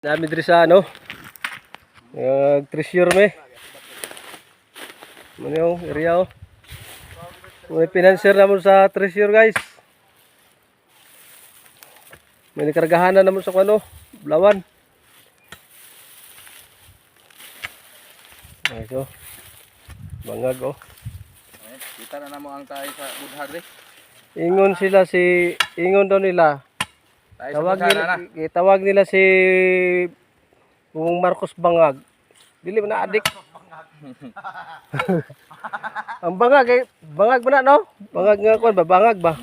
Nami diri sa ano? Treasure me. Ano yung area oh. May financier naman sa treasure guys. May nakargahanan naman sa ano, Blawan. Ay so. Bangag oh. Kita na namo ang tayo sa Budhag rin. Ingon daw nila. Tawag nila si Bung Marcos Bangag. Dili man na adik. Ang bangag bangag man na no? Bangag nga kon ba bangag ba?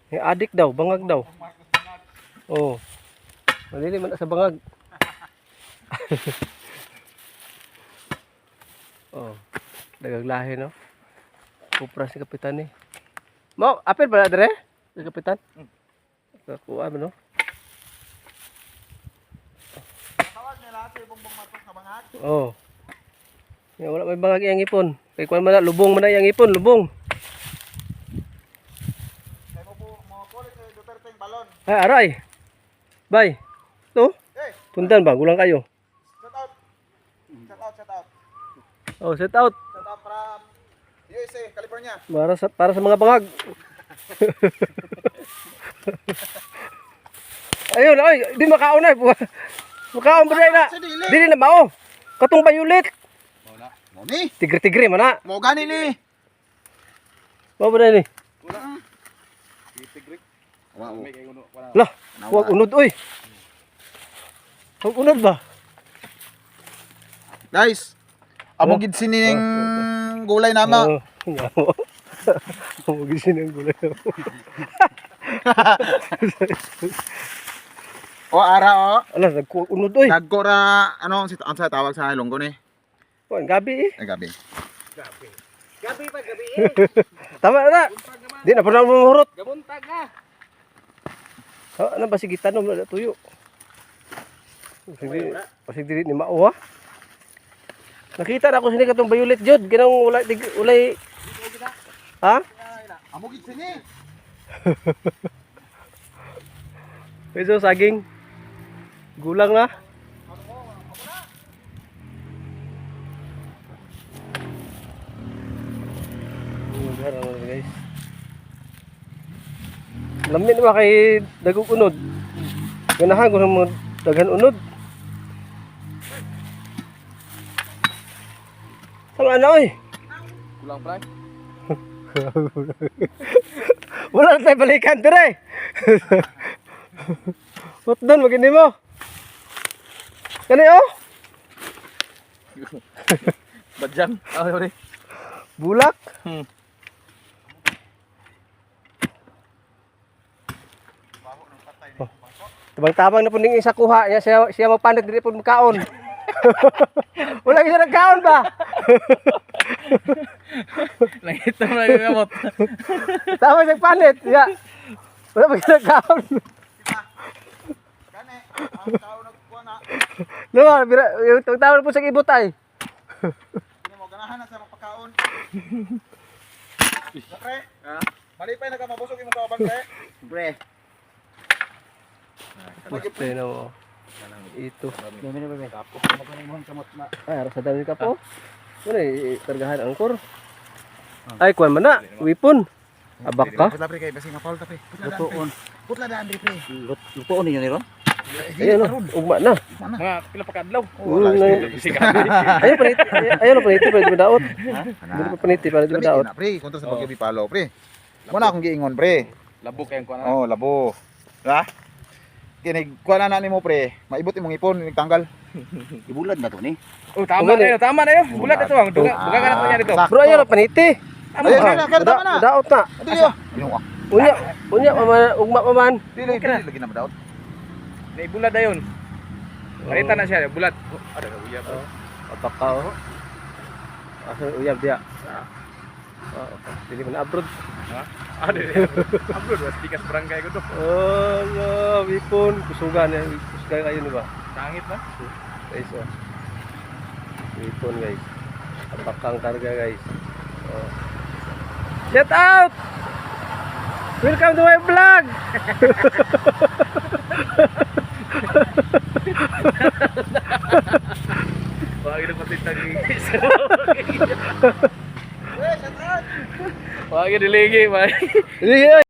Yung adik daw, bangag daw. Oh. Dili man na sa bangag. Oh. Dagang lahi no. Kupra si kapitan ni. Mo, apil ba na dire? Si kapitan? Kuha mo no? Tawag nila si Bung Marcos na bangag. Oo. Yan, wala may bangag iyang ipon. Kaya kuha man na, lubong man na iyang ipon, lubong. Kay mo kulit kay Duterte ang balon. Ay, aray. Bay. Ito? Eh, Pundan ba? Gulang kayo. shout out. Shout out. Oh, set out. Shout out from USA, California. Para sa mga bangag. Ayun, ay, di makaon na. Makaon ba na? Dili na mao. Katong bayulit. Mo ni, Tigre-tigre man na. mo gani ni. Mao ba na ni? Wala. Tigrig. Wow. Lah, huwag unod oy. Huwag unod ba? Guys, amo gid sining gulay nama. Huwag isin ang gulay. O ara o. Ala, nagkuunod oy. Dagko ra ano ang sa tawag sa Ilonggo ni. Oh, gabi eh. Ay gabi. Gabi pa gabi Tama na. Di na pernah mumurot. Gabuntag na. Oh, ano ba sige tanom na tuyo. Pasig dili ni mao ha. Nakita na ako sini katong violet jud, ginang ulay. Ha? Amo gid sini. Ito saging. Gulang na. Guys. Lamin ba kay dagog unod? Ganahan ko ng mga daghan unod. Sama na oy. Kulang pa. Wala na tayo balikan dire. What doon magini mo? Kani oh? Badjang. Ah, sorry. Bulak. Tabang-tabang na po ning isa kuha niya siya magpanit dili po magkaon. Wala siya nagkaon ba? Langit na mga gamot. Tama siya panit. Ya. Wala pa siya nagkaon. Gani, ang tao nagkuha na. No, yung tawag po sa ibot ay. Kini mo ganahan na sa pagkaon. Pre. Ha? Malipay na ka mabusog imong kauban pre. Bre. Puste na mo. Ito. Dami na bebe. Tapos mo pa ning kamot na. Ay, ara sa dami ka po. Ano kargahan angkor. Ay, kuan man na. Wipon. Abak ka. Putla pre kay basi nga fault pre. Lutuon. Putla daan pre. Lutuon ninyo ni ron? Ayun no, ugma na. Mga pila pa kadlaw. Ayun paniti. Ayun na paniti para di madaot. Dili pa paniti para di madaot. Na pre, kontra sa paggabi palo pre. Mo na akong giingon pre. Labo kayong kuha na. Oh, labo. Ha? Kinig kuha na nimo pre. Maibot imong ipon nigtanggal. Ibulad na to ni. Oh, Tama na yun. Bulat ito ang duga ka na to niya dito. Bro, ayun na paniti. Ayun na, tama na. Daot na. Dili yo. Ino Unya ugma pa man. Dili lagi na madaot. Ibulad na yun. Marita na siya, bulat. Ada ka uyab. Abak ka oh. Asa uyab dia. Dili man abroad. Ha? Ada dia. Upload was tikas barangay ko to. Oh, no, wipon, kusugan ya, kusugan kayo ni ba? Sangit na. Guys, oh. Wipon guys. Apakang karga guys. Oh. Shout out! Welcome to my vlog! Wagi na pati tagi. Wagi diligi, bay. Sige.